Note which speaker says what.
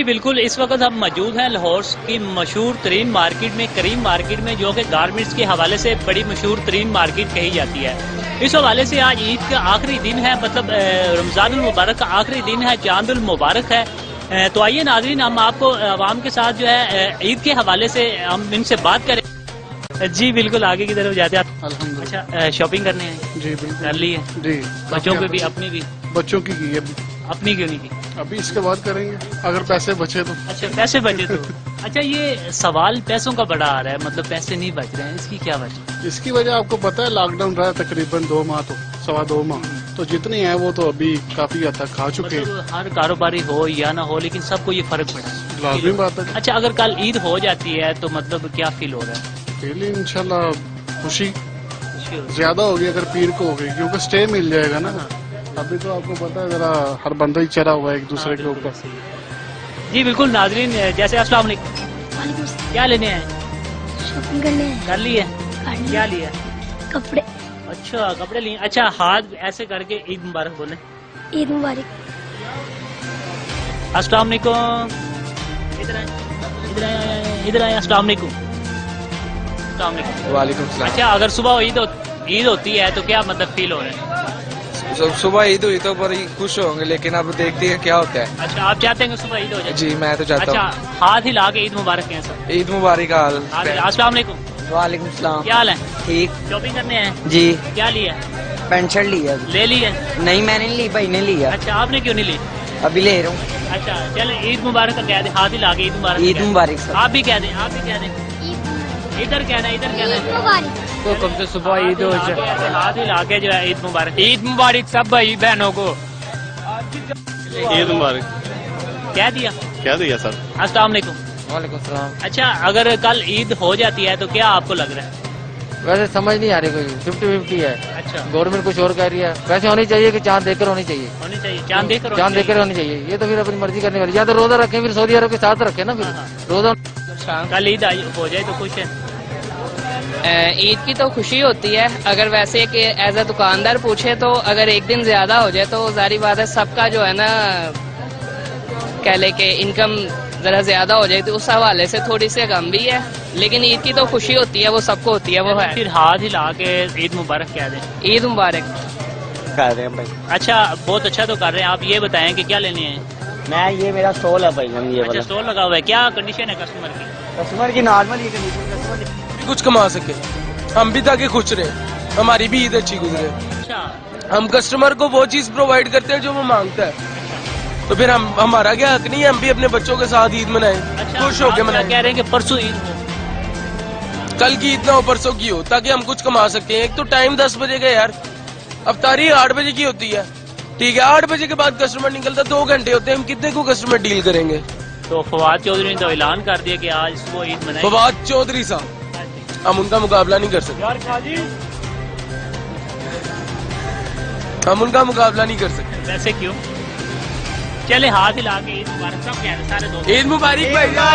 Speaker 1: جی بالکل، اس وقت ہم موجود ہیں لاہور کی مشہور ترین مارکیٹ میں، کریم مارکیٹ میں، جو کہ گارمنٹس کے حوالے سے بڑی مشہور ترین مارکیٹ کہی جاتی ہے۔ اس حوالے سے آج عید کا آخری دن ہے، مطلب رمضان المبارک کا آخری دن ہے، چاند المبارک ہے۔ تو آئیے ناظرین، ہم آپ کو عوام کے ساتھ جو ہے عید کے حوالے سے ہم ان سے بات کریں۔ جی بالکل، آگے کی طرف جاتے ہیں۔
Speaker 2: الحمدللہ۔
Speaker 1: اچھا، شاپنگ کرنے ہیں؟
Speaker 2: جی بالکل
Speaker 1: کر لی ہے؟
Speaker 2: جی،
Speaker 1: بچوں کی بھی، اپنی بھی؟
Speaker 2: بچوں کی ابھی
Speaker 1: اپنی کیوں نہیں کی؟
Speaker 2: ابھی اس کے بعد کریں گے اگر پیسے بچے تو۔
Speaker 1: اچھا، پیسے بچے تو۔ اچھا، یہ سوال پیسوں کا بڑا آ رہا ہے، مطلب پیسے نہیں بچ رہے ہیں، اس کی کیا وجہ؟
Speaker 2: اس کی وجہ آپ کو پتہ ہے، لاک ڈاؤن رہا تقریباً 2 ماہ تو سوا 2 ماہ، تو جتنے ہیں وہ تو ابھی کافی حد تک کھا چکے ہیں۔
Speaker 1: مطلب ہر کاروباری ہو یا نہ ہو، لیکن سب کو یہ فرق پڑا ہے۔
Speaker 2: لازمی بات ہے۔
Speaker 1: اچھا، اگر کل عید ہو جاتی ہے تو مطلب کیا فیل ہو رہا ہے؟
Speaker 2: پہلے انشاءاللہ خوشی زیادہ ہوگی اگر پیر کو ہوگی، کیونکہ سٹے مل جائے گا نا۔ ابھی تو آپ کو پتا ہے ذرا ہر بندہ ہی چڑھا ہوا ہے ایک دوسرے کے اوپر۔
Speaker 1: جی بالکل ناظرین، جیسے السلام علیکم،
Speaker 3: وعلیکم السلام۔
Speaker 1: کیا لینے ہیں؟
Speaker 3: شاپنگ کرنے ہیں۔
Speaker 1: کر لی ہے؟ کیا لیا؟
Speaker 3: کپڑے۔
Speaker 1: اچھا، کپڑے لیے۔ اچھا، ہاتھ ایسے کر کے عید مبارک بولیں۔
Speaker 3: عید مبارک۔
Speaker 1: السلام علیکم، ادھر آئیں، ادھر آئیں، ادھر آئیں۔ السلام علیکم۔ السلام علیکم۔
Speaker 4: وعلیکم السلام۔
Speaker 1: اچھا، اگر صبح عید ہوتی ہے تو کیا مطلب فیل ہو رہا ہے؟
Speaker 4: صبح عید ہوئی تو بڑی خوش ہوں گے، لیکن اب دیکھتے ہیں کیا ہوتا ہے۔
Speaker 1: اچھا، آپ چاہتے ہیں کہ صبح عید ہو جائے؟
Speaker 4: جی میں تو چاہتا
Speaker 1: اچھا،
Speaker 4: ہوں۔
Speaker 1: ہاتھ ہلا کے عید مبارک کہیں سب۔
Speaker 4: عید مبارک حال۔
Speaker 1: السلام علیکم۔
Speaker 5: وعلیکم السلام۔
Speaker 1: کیا حال ہے؟
Speaker 5: ٹھیک
Speaker 1: شاپنگ کرنے ہیں؟
Speaker 5: جی۔
Speaker 1: کیا لیا؟
Speaker 5: پینٹ شرٹ لی ہے۔
Speaker 1: لے لی ہے؟
Speaker 5: نہیں میں نے لی، بھائی نے لیا،
Speaker 1: اچھا، آپ نے کیوں نہیں لی؟
Speaker 5: ابھی لے رہا ہوں۔
Speaker 1: اچھا چلے، عید مبارک کا کہہ دیں، ہاتھ ہلا کے عید مبارک۔
Speaker 5: عید مبارک سب۔
Speaker 1: آپ بھی کہہ دیں، آپ بھی کہہ دیں۔ ادھر کہنا ہے، ادھر کہنا ہے۔
Speaker 3: مبارک۔
Speaker 1: تو کب سے صبح عید ہو جائے، ہاتھ ہلا کے جو ہے عید مبارک۔ عید مبارک سب بھائی بہنوں کو۔
Speaker 6: عید مبارک
Speaker 1: کہہ دیا؟
Speaker 6: کہہ دیا سر۔
Speaker 1: السلام علیکم۔
Speaker 5: وعلیکم السلام۔
Speaker 1: اچھا، اگر کل عید ہو جاتی ہے تو کیا آپ کو لگ رہا ہے؟
Speaker 5: ویسے سمجھ نہیں آ رہی، کوئی 50-50 ہے۔
Speaker 1: اچھا،
Speaker 5: گورنمنٹ کچھ اور کہہ رہی ہے، ویسے ہونی چاہیے کہ چاند دیکھ کر ہونی چاہیے،
Speaker 1: ہونی چاہیے، چاند دیکھ کر
Speaker 5: چاند دیکھ کر ہونی چاہیے۔ یہ تو پھر اپنی مرضی کرنے والی، یا تو روزہ رکھیں پھر سعودی عرب کے ساتھ رکھیں نا، پھر روزہ۔
Speaker 1: کل عید ہو جائے تو خوش ہے؟
Speaker 7: عید کی تو خوشی ہوتی ہے، اگر ویسے کہ ایز اے دکاندار پوچھے تو اگر ایک دن زیادہ ہو جائے تو ظاہری بات ہے سب کا جو ہے نا کہہ لے کہ انکم ذرا زیادہ ہو جائے تو اس حوالے سے تھوڑی سی غم بھی ہے، لیکن عید کی تو خوشی ہوتی ہے، وہ سب کو ہوتی ہے، وہ ہے۔
Speaker 1: پھر ہاتھ ہلا کے عید مبارک کہہ دیں۔
Speaker 7: عید مبارک۔
Speaker 5: کر رہے ہیں بھائی،
Speaker 1: اچھا، بہت اچھا تو کر رہے ہیں آپ۔ یہ بتائیں کہ کیا لینے ہیں؟
Speaker 5: میں یہ میرا اسٹال ہے بھائی، ہم یہ
Speaker 1: اچھا،
Speaker 5: والا
Speaker 1: اسٹور لگا ہوا ہے، کیا کنڈیشن ہے کسٹمر کی؟
Speaker 5: کسٹمر کی نارمل ہی کنڈیشن، کسٹمر
Speaker 4: کچھ کما سکے ہم بھی، تاکہ خوش رہے، ہماری بھی عید اچھی گزرے۔
Speaker 1: اچھا،
Speaker 4: ہم کسٹمر کو وہ چیز پرووائڈ کرتے ہیں جو وہ مانگتا ہے، تو پھر ہمارا کیا حق نہیں ہے، ہم بھی اپنے بچوں کے ساتھ عید منائیں، خوش ہو کے منائیں۔
Speaker 1: کہہ رہے ہیں کہ پرسوں عید ہو؟
Speaker 4: کل کی عید نہ ہو، پرسوں کی ہو، تاکہ ہم کچھ کما سکیں۔ ایک تو ٹائم 10 بجے کا یار، افطاری 8 بجے کی ہوتی ہے، ٹھیک ہے، 8 بجے کے بعد کسٹمر نکلتا، 2 گھنٹے ہوتے ہیں، ہم کتنے کو کسٹمر ڈیل کریں گے؟
Speaker 1: تو فواد چودھری نے تو اعلان کر دیا کہ آج صبح عید منائیں۔
Speaker 4: فواد چودھری صاحب، ہم ان کا مقابلہ نہیں کر سکتے، ہم ان کا مقابلہ نہیں کر سکتے۔
Speaker 1: ویسے کیوں؟ چلے، ہاتھ ہلا کے عید مبارک سب کہہ رہے ہیں، سارے دوست۔
Speaker 4: عید مبارک بھائی جان۔